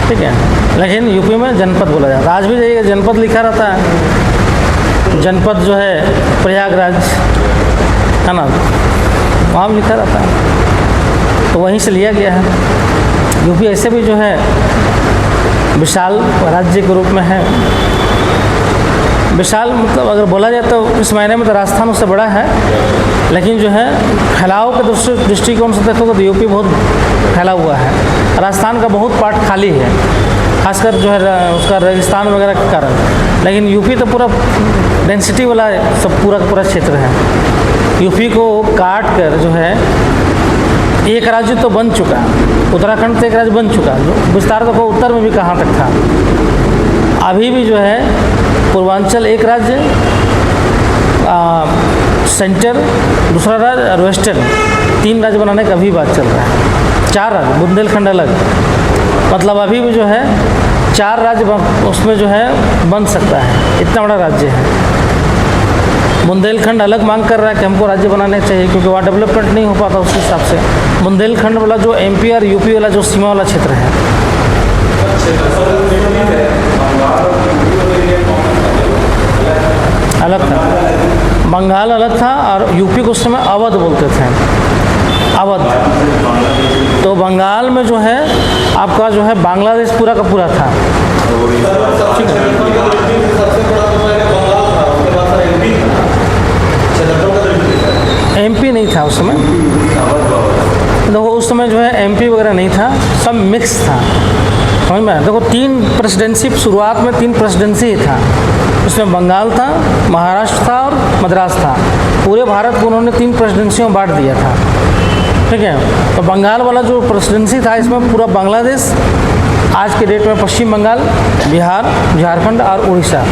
ठीक है। लेकिन यूपी में जनपद बोला जाता है, आज भी जाइएगा जनपद लिखा रहता है, जनपद जो है प्रयागराज है ना, वहाँ लिखा रहता है, तो वहीं से लिया गया है। यूपी ऐसे भी जो है विशाल राज्य के रूप में है। विशाल मतलब अगर बोला जाए तो इस मायने में तो राजस्थान उससे बड़ा है, लेकिन जो है फैलाव के दृष्टिकोण से देखो तो यूपी बहुत फैला हुआ है। राजस्थान का बहुत पार्ट खाली है, खासकर जो है उसका रेगिस्तान वगैरह के कारण, लेकिन यूपी तो पूरा डेंसिटी वाला सब पूरा का पूरा क्षेत्र है। यूपी को काट कर जो है एक राज्य तो बन चुका, उत्तराखंड से एक राज्य बन चुका, विस्तार तो उत्तर में भी कहाँ तक था। अभी भी जो है पूर्वांचल एक राज्य, सेंटर दूसरा राज्य और वेस्टर्न 3 राज्य बनाने का अभी बात चल रहा है। 4 राज्य, बुंदेलखंड अलग, मतलब अभी भी जो है 4 राज्य उसमें जो है बन सकता है, इतना बड़ा राज्य है। बुंदेलखंड अलग मांग कर रहा है कि हमको राज्य बनाने चाहिए, क्योंकि वहाँ डेवलपमेंट नहीं हो पाता उस हिसाब से। बुंदेलखंड वाला जो एमपी और यूपी वाला जो सीमा वाला क्षेत्र है, अलग था, बंगाल अलग था, और यूपी को उस समय अवध बोलते थे, अवध। तो बंगाल में जो है आपका जो है बांग्लादेश पूरा का पूरा था। एमपी नहीं था उस समय, देखो उस समय जो है एमपी वगैरह नहीं था, सब मिक्स था, समझ में। देखो 3 प्रेसिडेंसी, शुरुआत में 3 प्रेसिडेंसी ही था, उसमें बंगाल था, महाराष्ट्र था और मद्रास था। पूरे भारत को उन्होंने 3 प्रेसिडेंसियों में बांट दिया था, ठीक है। तो बंगाल वाला जो प्रेसिडेंसी था, इसमें पूरा बांग्लादेश, आज के डेट में पश्चिम बंगाल, बिहार, झारखंड और उड़ीसा,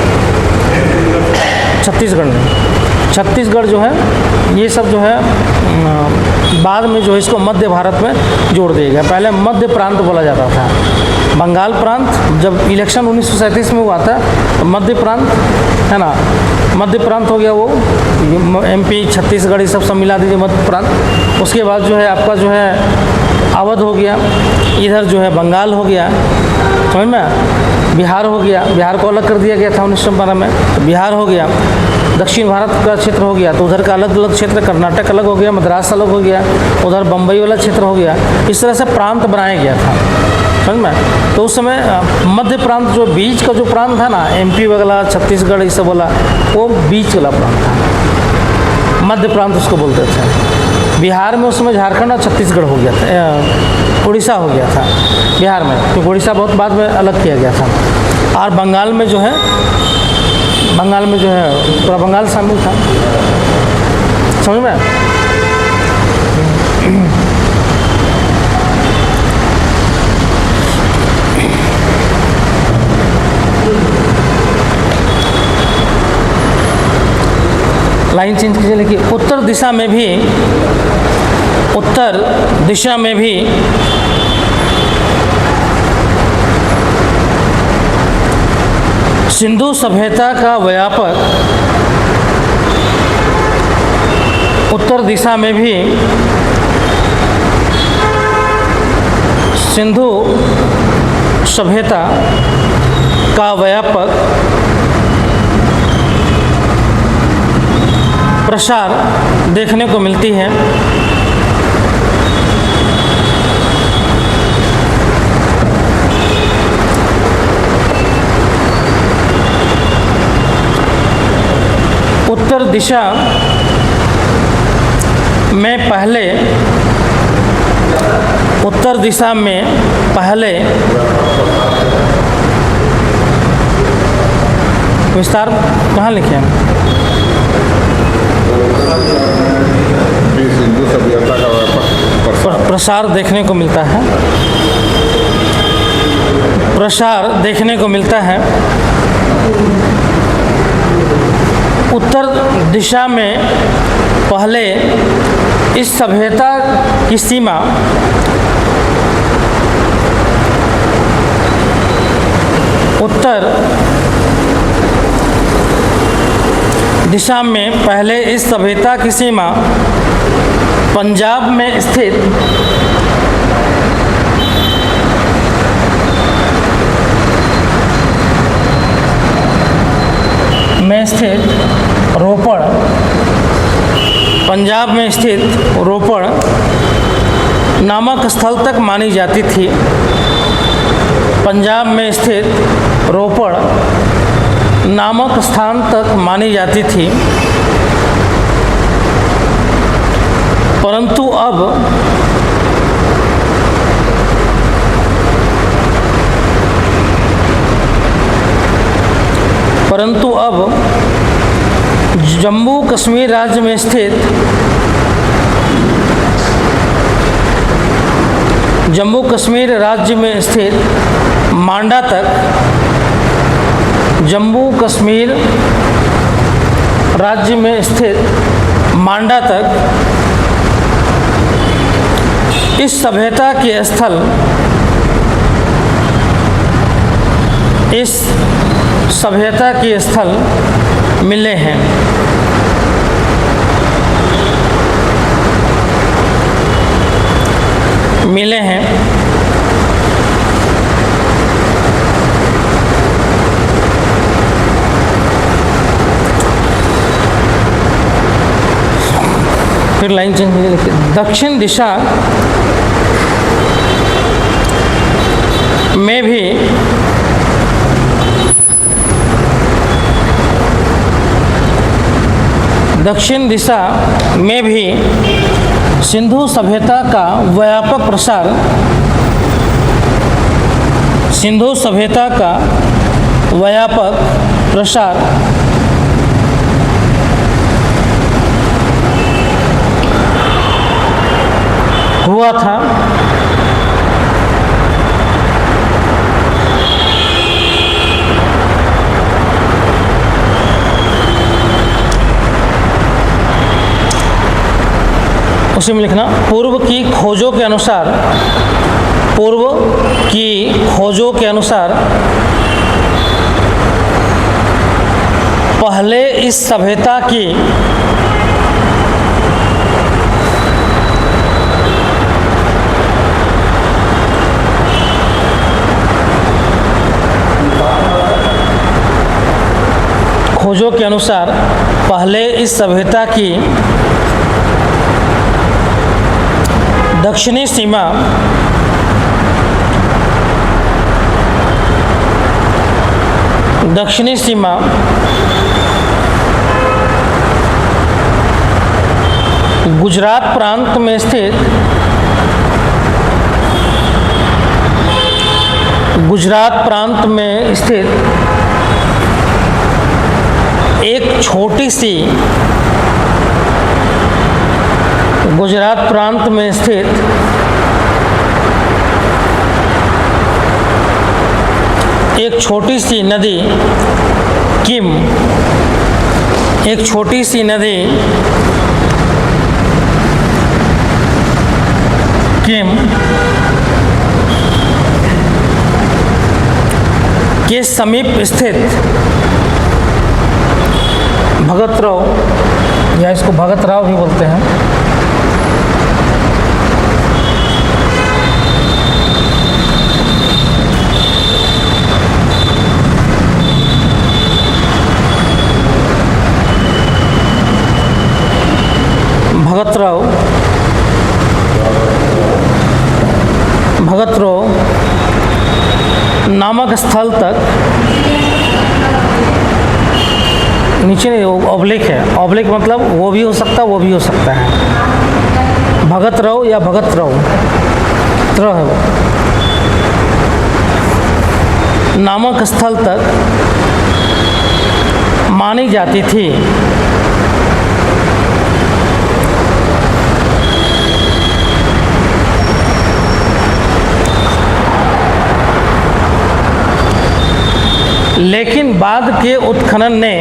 छत्तीसगढ़ नहीं, छत्तीसगढ़ जो है ये सब जो है बाद में जो है इसको मध्य भारत में जोड़ दिया गया। पहले मध्य प्रांत बोला जाता था, बंगाल प्रांत जब इलेक्शन 1937 में हुआ था तो मध्य प्रांत है ना, मध्य प्रांत हो गया, वो एमपी छत्तीसगढ़ ये सब मिला दीजिए मध्य प्रांत। उसके बाद जो है आपका जो है अवध हो गया, इधर जो है बंगाल हो गया, समझ में, बिहार हो गया, बिहार को अलग कर दिया गया था 1912 में, तो बिहार हो गया, दक्षिण भारत का क्षेत्र हो गया, तो उधर का अलग अलग क्षेत्र, कर्नाटक अलग हो गया, मद्रास अलग हो गया, उधर बम्बई वाला क्षेत्र हो गया। इस तरह से प्रांत बनाया गया था, समझ में। तो उस समय मध्य प्रांत जो बीच का जो प्रांत था ना, एमपी वगैरह छत्तीसगढ़ ये सब वाला, वो बीच वाला प्रांत था, मध्य प्रांत उसको बोलते थे। बिहार में उस समय झारखंड और छत्तीसगढ़ हो गया था, उड़ीसा हो गया था बिहार में, क्योंकि उड़ीसा बहुत बाद में अलग किया गया था। और बंगाल में जो है, बंगाल में जो है पूरा बंगाल शामिल था, समझ में। लाइन चेंज कीजिए, लिखिए उत्तर दिशा में भी, उत्तर दिशा में भी सिंधु सभ्यता का व्यापक, उत्तर दिशा में भी सिंधु सभ्यता का व्यापक प्रसार देखने को मिलती है। उत्तर दिशा में पहले, उत्तर दिशा में पहले विस्तार कहाँ लिखे हैं? सिंधु सभ्यता का व्यापक प्रसार देखने को मिलता है, प्रसार देखने को मिलता है। उत्तर दिशा में पहले इस सभ्यता की सीमा उत्तर दिशा में पहले इस सभ्यता की सीमा पंजाब में स्थित में स्थित रोपड़, पंजाब में स्थित रोपड़ नामक स्थल तक मानी जाती थी। पंजाब में स्थित रोपड़ नामक स्थान तक मानी जाती थी, परंतु अब जम्मू कश्मीर राज्य में स्थित जम्मू कश्मीर राज्य में स्थित मांडा तक, जम्मू कश्मीर राज्य में स्थित मांडा तक इस सभ्यता के स्थल, इस सभ्यता के स्थल मिले हैं। मिले हैं। फिर लाइन चेंज लिखिए। दक्षिण दिशा में भी दक्षिण दिशा में भी सिंधु सभ्यता का व्यापक प्रसार, सिंधु सभ्यता का व्यापक प्रसार हुआ था। उसी में लिखना, पूर्व की खोजों के अनुसार, पूर्व की खोजों के अनुसार पहले इस सभ्यता की खोजों के अनुसार पहले इस सभ्यता की दक्षिणी सीमा गुजरात प्रांत में स्थित एक छोटी सी गुजरात प्रांत में स्थित एक छोटी सी नदी किम, एक छोटी सी नदी किम के समीप स्थित भगत राव, या इसको भगत राव भी बोलते हैं, भगत राव नामक स्थल तक, नीचे ऑब्लिक है, ऑब्लिक मतलब वो भी हो सकता है, वो भी हो सकता है, भगत राव या भगत राव है वो, नामक स्थल तक मानी जाती थी। लेकिन बाद के उत्खनन ने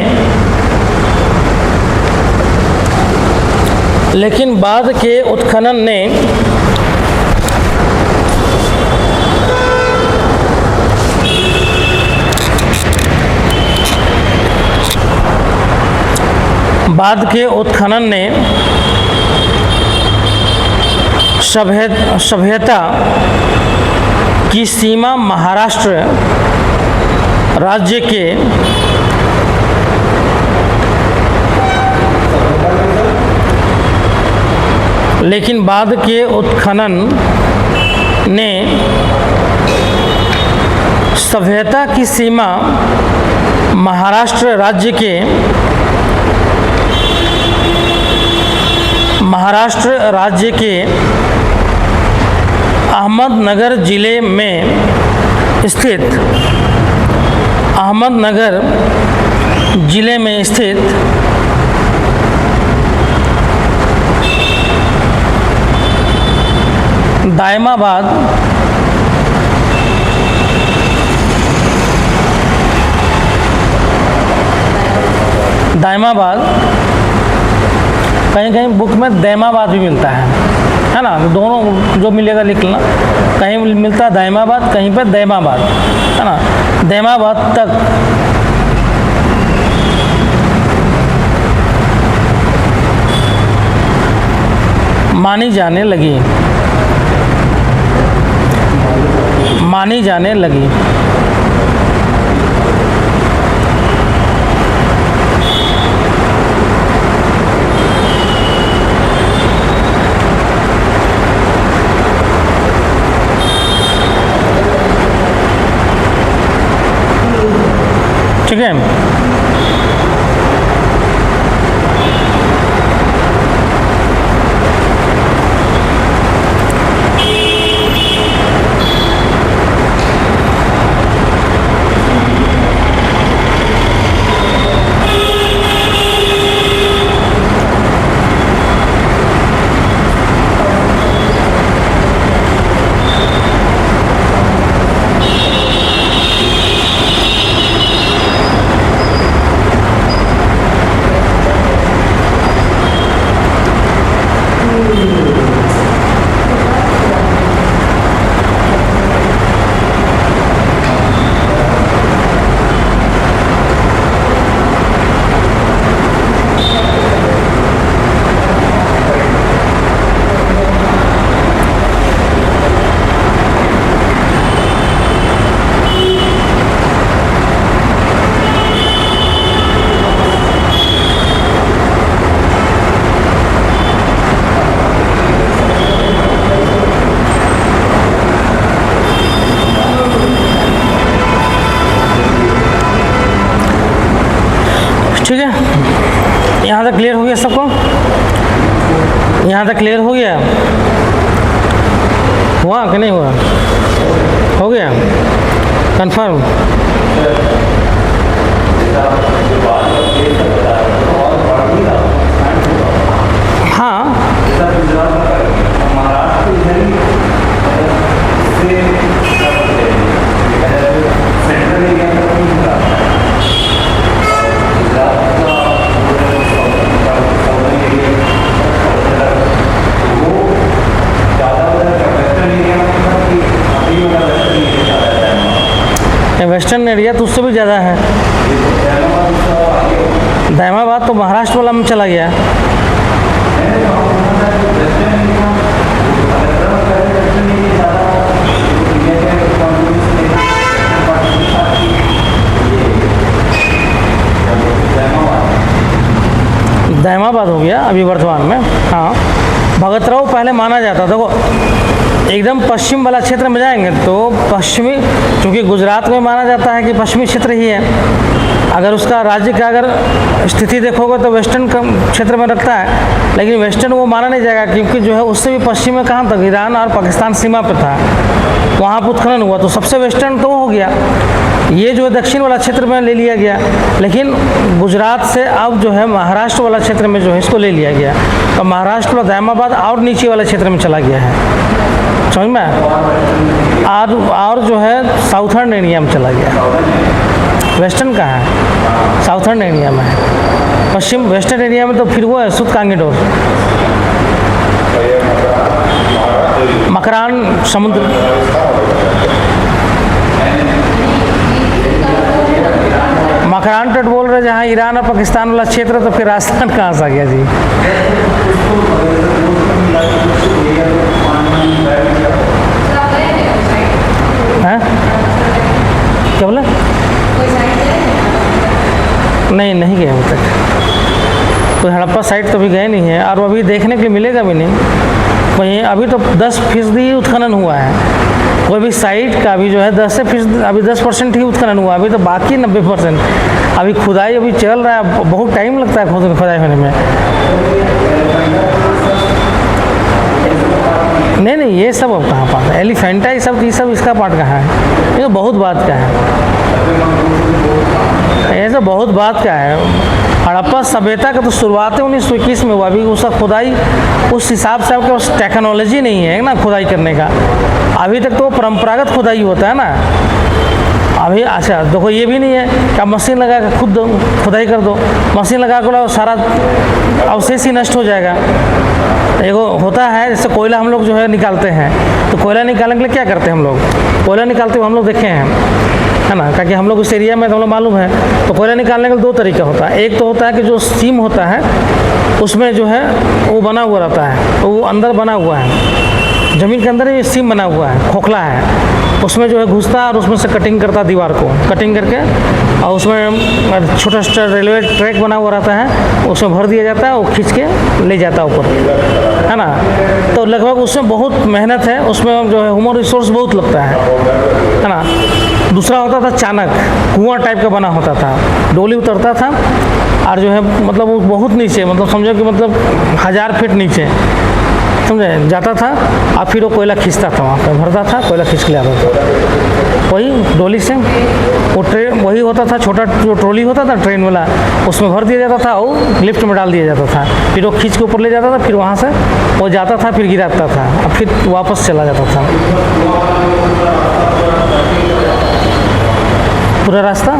सभ्यता की सीमा महाराष्ट्र राज्य के लेकिन बाद के उत्खनन ने सभ्यता की सीमा महाराष्ट्र राज्य के अहमदनगर जिले में स्थित दायमाबाद, कहीं कहीं बुक में दैमाबाद भी मिलता है ना, दोनों जो मिलेगा लिख लेना, कहीं मिलता है दायमाबाद, कहीं पे दैमाबाद, है ना, दैमाबाद तक मानी जाने लगी। ठीक है। ठीक है, यहाँ तक क्लियर हो गया सबको? यहाँ तक क्लियर हो गया? हुआ कि नहीं हुआ? हो गया कंफर्म? हाँ, वेस्टर्न एरिया तो उससे भी ज़्यादा है। दैमाबाद तो महाराष्ट्र वाला में चला गया। दैमाबाद हो गया अभी वर्तमान में। हाँ, भगतराव पहले माना जाता। देखो एकदम पश्चिम वाला क्षेत्र में जाएंगे तो पश्चिमी, क्योंकि गुजरात में माना जाता है कि पश्चिमी क्षेत्र ही है। अगर उसका राज्य का अगर स्थिति देखोगे तो वेस्टर्न क्षेत्र में रखता है, लेकिन वेस्टर्न वो माना नहीं जाएगा क्योंकि जो है उससे भी पश्चिम में कहाँ तक, ईरान और पाकिस्तान सीमा पे था, वहाँ पर उत्खनन हुआ तो सबसे वेस्टर्न तो वो हो गया। ये जो है दक्षिण वाला क्षेत्र में ले लिया गया, लेकिन गुजरात से अब जो है महाराष्ट्र वाला क्षेत्र में जो है इसको ले लिया गया। तो महाराष्ट्र वाला दैमाबाद और नीचे वाले क्षेत्र में चला गया है, समझ में? और जो है साउथर्न एरिया में चला गया। वेस्टर्न का है, साउथर्न एरिया में है। पश्चिम वेस्टर्न एरिया में तो फिर वो है सुत कांगेडोर, मकरान समुद्र, मकरान तट बोल रहे जहाँ ईरान और पाकिस्तान वाला क्षेत्र, तो फिर राजस्थान कहाँ से आ गया जी? हैं? क्या बोला? नहीं गए अभी तक। तो हड़प्पा साइट तो अभी गए नहीं है और अभी देखने के लिए मिलेगा भी नहीं। वहीं अभी तो 10% उत्खनन हुआ है, कोई भी साइट का अभी जो है 10% अभी 10% ही उत्खनन हुआ, अभी तो बाकी 90% अभी खुदाई अभी चल रहा है, बहुत टाइम लगता है खुदाई होने में। नहीं ये सब अब कहाँ पार्ट है, एलिफेंटा ये सब इसका पार्ट कहाँ है, ये तो बहुत बात का है, ये सब बहुत बात का है। हड़प्पा सभ्यता का तो शुरुआत 1921 में हुआ, अभी उसका खुदाई उस हिसाब से आपके पास टेक्नोलॉजी नहीं है ना खुदाई करने का, अभी तक तो परंपरागत खुदाई होता है ना। अभी अच्छा देखो ये भी नहीं है कि आप मशीन लगा कर खुद खुदाई कर दो, मशीन लगा कर सारा अवशेष ही नष्ट हो जाएगा। एगो होता है जैसे कोयला हम लोग जो है निकालते हैं, तो कोयला निकालने के लिए क्या करते हैं हम लोग, कोयला निकालते हुए हम लोग देखे हैं, है ना, क्योंकि हम लोग इस एरिया में तो हम लोग मालूम है। तो कोयला निकालने का 2 तरीका होता है, एक तो होता है कि जो सीम होता है उसमें जो है वो बना हुआ रहता है, तो वो अंदर बना हुआ है, ज़मीन के अंदर ये सीम बना हुआ है, खोखला है, उसमें जो है घुसता है और उसमें से कटिंग करता है दीवार को, कटिंग करके और उसमें छोटा छोटा रेलवे ट्रैक बना हुआ रहता है, उसमें भर दिया जाता है, वो खींच के ले जाता है ऊपर, है ना। तो लगभग उसमें बहुत मेहनत है, उसमें जो है ह्यूमन रिसोर्स बहुत लगता है ना। दूसरा होता था चाणक, कुआं टाइप का बना होता था, डोली उतरता था और जो है मतलब वो बहुत नीचे, मतलब समझो कि मतलब 1000 फीट नीचे समझे जाता था, और फिर वो कोयला खींचता था, वहाँ पर भरता था, कोयला खींच के ले आता था वही डोली से। वो ट्रेन वही होता था, छोटा जो ट्रॉली होता था ट्रेन वाला, उसमें भर दिया जाता था और लिफ्ट में डाल दिया जाता था, फिर वो खींच के ऊपर ले जाता था, फिर वहाँ से वो जाता था, फिर गिराता था और फिर वापस चला जाता था पूरा रास्ता।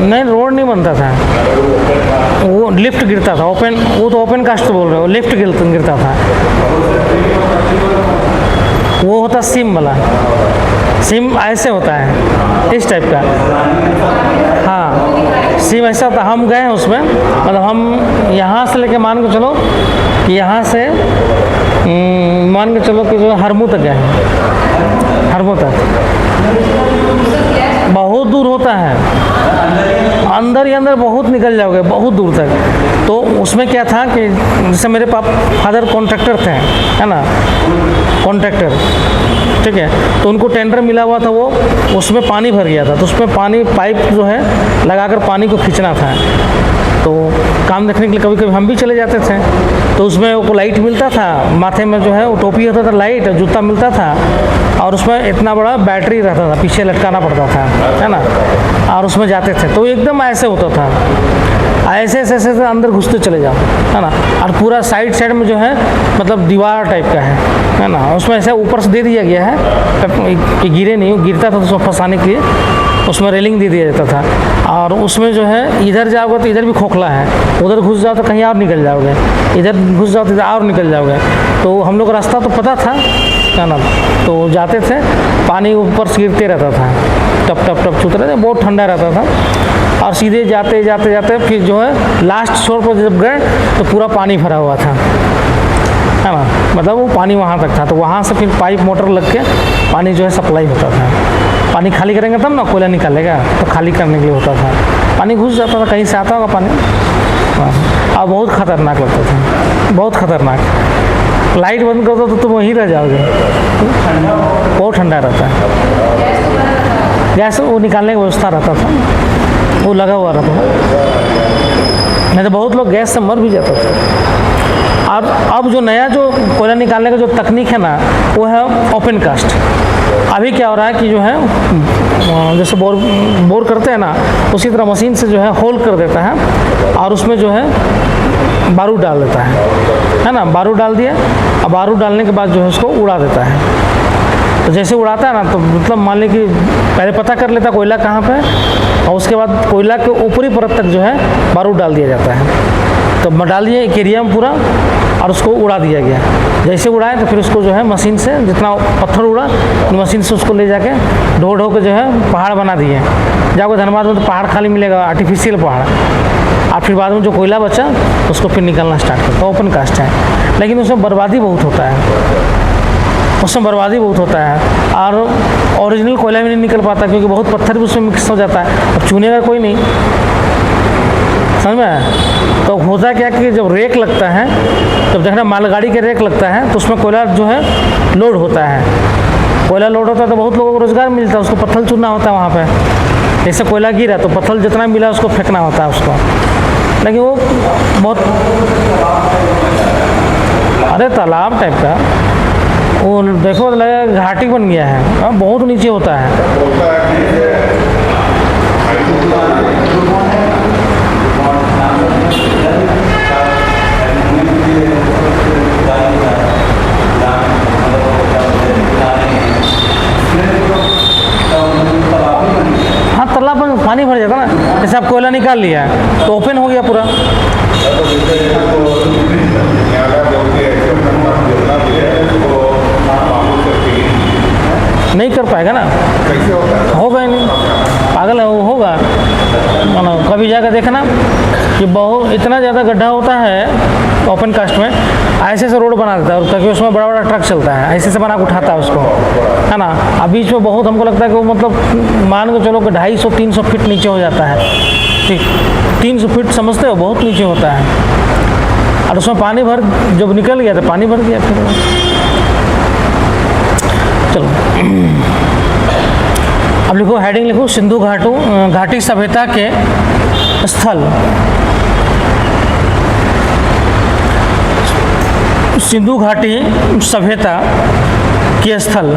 नहीं रोड नहीं बनता था, वो लिफ्ट गिरता था, ओपन, वो तो ओपन कास्ट बोल रहे हो, लिफ्ट गिरता था, वो होता सिम वाला, सिम ऐसे होता है इस टाइप का, हाँ सिम ऐसा होता। हम गए हैं उसमें, मतलब हम यहाँ से लेके मान के चलो कि यहाँ से मान के चलो कि जो हरमू तक गए हैं, हरमू तक बहुत दूर होता है, अंदर ही अंदर बहुत निकल जाओगे बहुत दूर तक। तो उसमें क्या था कि जैसे मेरे फादर कॉन्ट्रैक्टर थे, है ना, कॉन्ट्रैक्टर, ठीक है, तो उनको टेंडर मिला हुआ था, वो उसमें पानी भर गया था, तो उसमें पानी पाइप जो है लगाकर पानी को खींचना था। तो काम देखने के लिए कभी कभी हम भी चले जाते थे, तो उसमें वो लाइट मिलता था, माथे में जो है वो टोपी होता था लाइट, जूता मिलता था, और उसमें इतना बड़ा बैटरी रहता था, पीछे लटकाना पड़ता था, है ना, और उसमें जाते थे। तो एकदम ऐसे होता था, ऐसे ऐसे ऐसे अंदर घुसते चले जाओ, है ना, और पूरा साइड साइड में जो है मतलब दीवार टाइप का है ना, उसमें ऐसे ऊपर से दे दिया गया है कि गिरे नहीं, गिरता था तो उसको फंसाने के लिए उसमें रेलिंग दे दिया जाता था। और उसमें जो है इधर जाओगे तो इधर भी खोखला है, उधर घुस जाओ तो कहीं और निकल जाओगे, इधर घुस जाओ तो इधर और निकल जाओगे। तो हम लोग रास्ता तो पता था क्या नाम, तो जाते थे, पानी ऊपर से गिरते रहता था, टप टप टप छूते रहते, बहुत ठंडा रहता था। और सीधे जाते जाते जाते फिर जो है लास्ट छोर पर जब गए तो पूरा पानी भरा हुआ था, है ना, मतलब वो पानी वहाँ तक था। तो वहाँ से फिर पाइप मोटर लग के पानी जो है सप्लाई होता था। पानी खाली करेंगे तब ना कोयला निकालेगा, तो खाली करने के लिए होता था, पानी घुस जाता था, कहीं से आता होगा पानी। और बहुत ख़तरनाक लगता था, बहुत ख़तरनाक। लाइट बंद कर दो तो तुम वहीं रह जाओगे, बहुत ठंडा रहता है। गैस वो निकालने की व्यवस्था रहता था, वो लगा हुआ रहता था, नहीं तो बहुत लोग गैस से मर भी जाता था। और अब जो नया जो कोयला निकालने का जो तकनीक है ना, वो है ओपन कास्ट। अभी क्या हो रहा है कि जो है जैसे बोर करते हैं ना, उसी तरह मशीन से जो है होल कर देता है और उसमें जो है बारूद डाल देता है ना, बारूद डाल दिया, और बारूद डालने के बाद जो है उसको उड़ा देता है। तो जैसे उड़ाता है ना, तो मतलब मान ली कि पहले पता कर लेता कोयला कहाँ पे है, और उसके बाद कोयला के ऊपरी परत तक जो है बारूद डाल दिया जाता है। तो डाल दिए एक एरिया में पूरा, और उसको उड़ा दिया गया। जैसे उड़ाए तो फिर उसको जो है मशीन से जितना पत्थर उड़ा, मशीन से उसको ले जाके ढो ढो के जो है पहाड़ बना दिए। जाओगे धनबाद में तो पहाड़ खाली मिलेगा, आर्टिफिशियल पहाड़, और फिर बाद में जो कोयला बचा उसको फिर निकलना स्टार्ट करता है। ओपन कास्ट है, लेकिन उसमें बर्बादी बहुत होता है। उसमें बर्बादी बहुत होता है और ओरिजिनल कोयला भी नहीं निकल पाता क्योंकि बहुत पत्थर भी उसमें मिक्स हो जाता है। अब चुनेगा कोई नहीं, समझ में आया? तो होता क्या कि जब रेक लगता है, जब देखना मालगाड़ी के रेक लगता है तो उसमें कोयला जो है लोड होता है। कोयला लोड होता है तो बहुत लोगों को रोज़गार मिलता है, उसको पत्थर चुनना होता है वहाँ पे। जैसे कोयला गिरा तो पत्थर जितना मिला उसको फेंकना होता है उसको, लेकिन वो बहुत अरे तालाब टाइप का वो देखो तो लगेगा घाटी बन गया है, बहुत नीचे होता है। हाँ, तालाब में पानी भर जाता ना, जैसे आप कोयला निकाल लिया है तो ओपन हो गया पूरा। नहीं कर पाएगा ना, होगा ही नहीं, पागल है वो, होगा मानो। कभी जाकर देखना कि बहुत इतना ज़्यादा गड्ढा होता है ओपन कास्ट में, ऐसे से रोड बना देता है क्योंकि उसमें बड़ा बड़ा ट्रक चलता है, ऐसे से बना के उठाता है उसको, है ना। अब बीच में बहुत हमको लगता है कि वो मतलब मान के चलो कि 250-300 फीट नीचे हो जाता है, ठीक 300 फीट समझते हो, बहुत नीचे होता है। और उसमें पानी भर जब निकल गया तो पानी भर गया फिर। चलो अब लिखो, हेडिंग लिखो, सिंधु घाटी सभ्यता के स्थल। सिंधु घाटी सभ्यता के स्थल।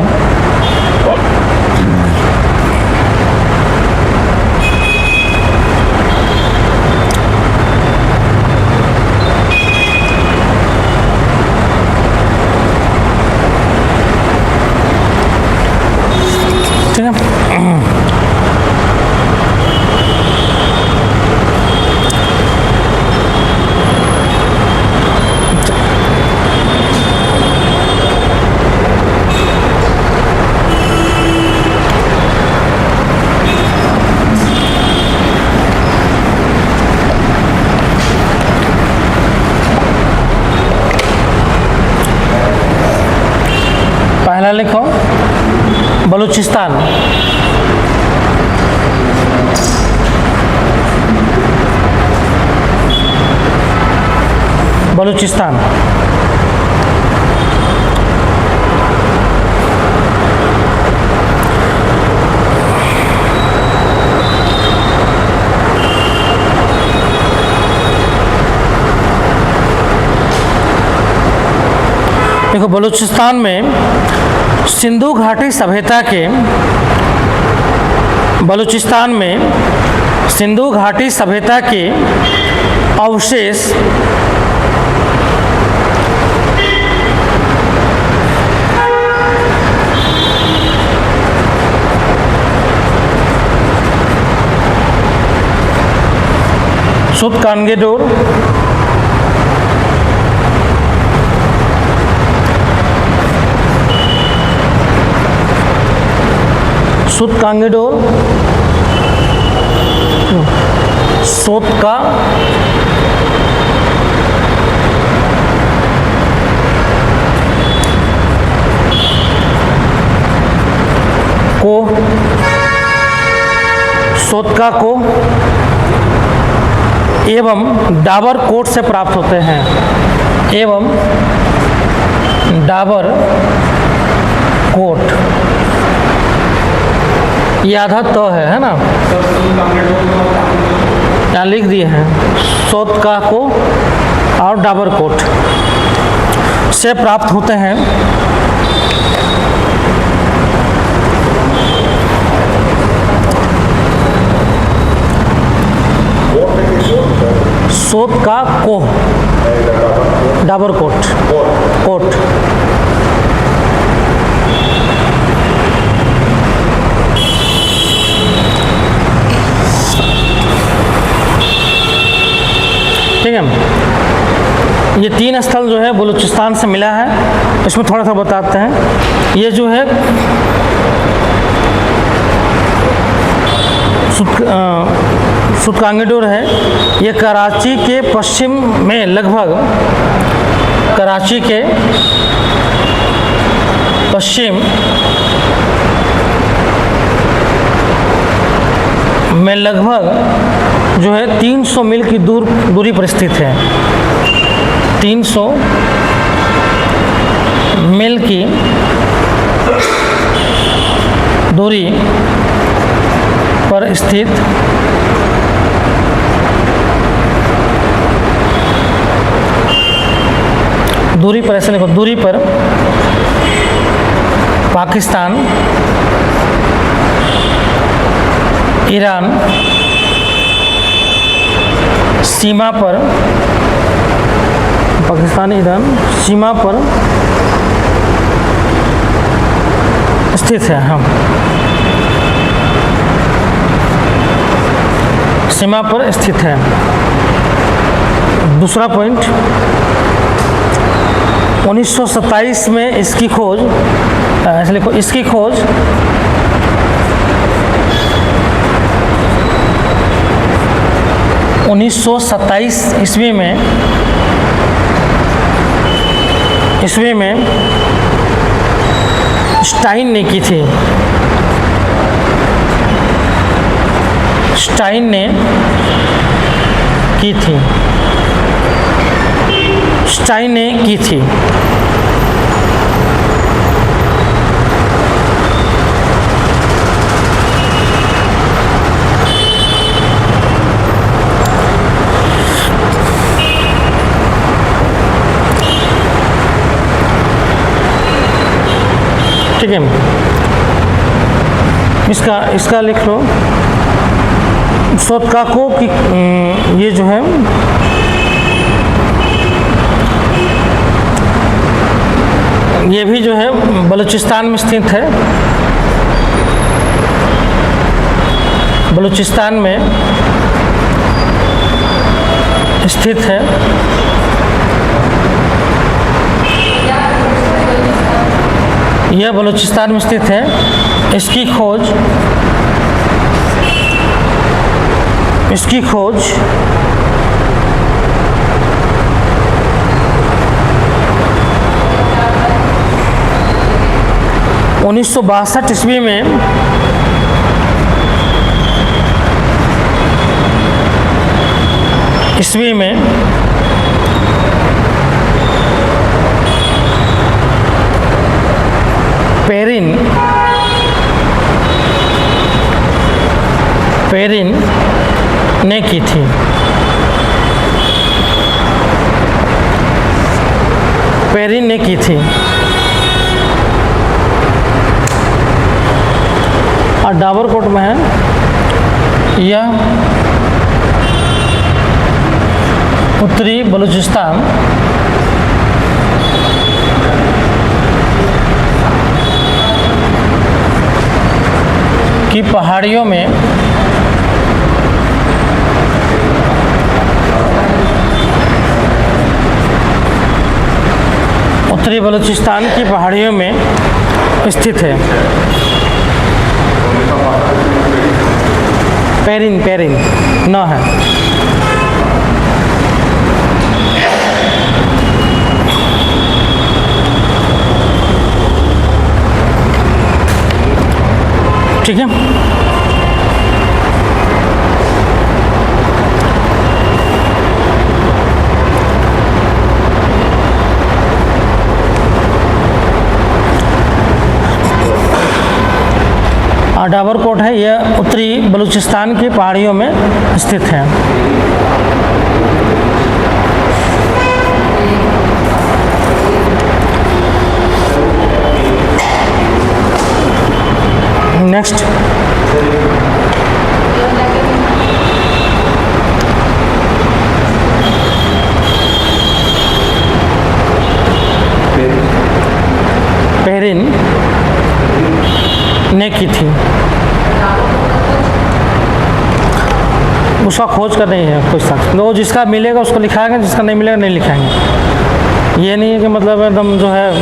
पहला लिखो बलूचिस्तान। बलूचिस्तान देखो, बलूचिस्तान में सिंधु घाटी सभ्यता के, बलूचिस्तान में सिंधु घाटी सभ्यता के अवशेष सुतकांगेडोर, सुतकांगेडोर, सोतका, को, सोतका को एवं डाबर कोट से प्राप्त होते हैं, एवं डाबर कोट। ये आधा तो है ना, यहाँ लिख दिए हैं, सोतका को और डाबर कोट से प्राप्त होते हैं। सोतका को डाबर कोट, कोट ठीक है। ये 3 स्थल जो है बलूचिस्तान से मिला है, इसमें थोड़ा सा बताते हैं। ये जो है सुतकांगेडोर है, ये कराची के पश्चिम में लगभग, कराची के पश्चिम में लगभग जो है 300 मील की दूरी पर स्थित है। 300 मील की दूरी पर स्थित दूरी पर, ऐसे लिखो, दूरी पर पाकिस्तान, ईरान सीमा पर, पाकिस्तान ईरान सीमा पर स्थित है। हम सीमा पर स्थित है। दूसरा पॉइंट, 1927 में इसकी खोज, ऐसे लिखो, इसकी खोज 1927 ईस्वी में स्टाइन ने की थी। स्टाइन ने की थी। स्टाइन ने की थी। ठीक है, इसका लिख लो। सोतकाको की ये जो है ये भी जो है बलूचिस्तान में स्थित है। बलूचिस्तान में स्थित है। यह बलूचिस्तान में स्थित है। इसकी खोज 1962 ईस्वी में पेरिन ने की थी। पेरिन ने की थी। और डाबरकोट में है यह उत्तरी बलूचिस्तान की पहाड़ियों में उत्तरी बलूचिस्तान की पहाड़ियों में स्थित है। पेरिन न है। ठीक है, डाबरकोट है, यह उत्तरी बलूचिस्तान की पहाड़ियों में स्थित है। नेक्स्ट, पेरिन ने की थी। उसका खोज का नहीं है कोई शख्स, वो जिसका मिलेगा उसको लिखाएंगे, जिसका नहीं मिलेगा नहीं लिखाएंगे। ये नहीं है कि मतलब एकदम जो है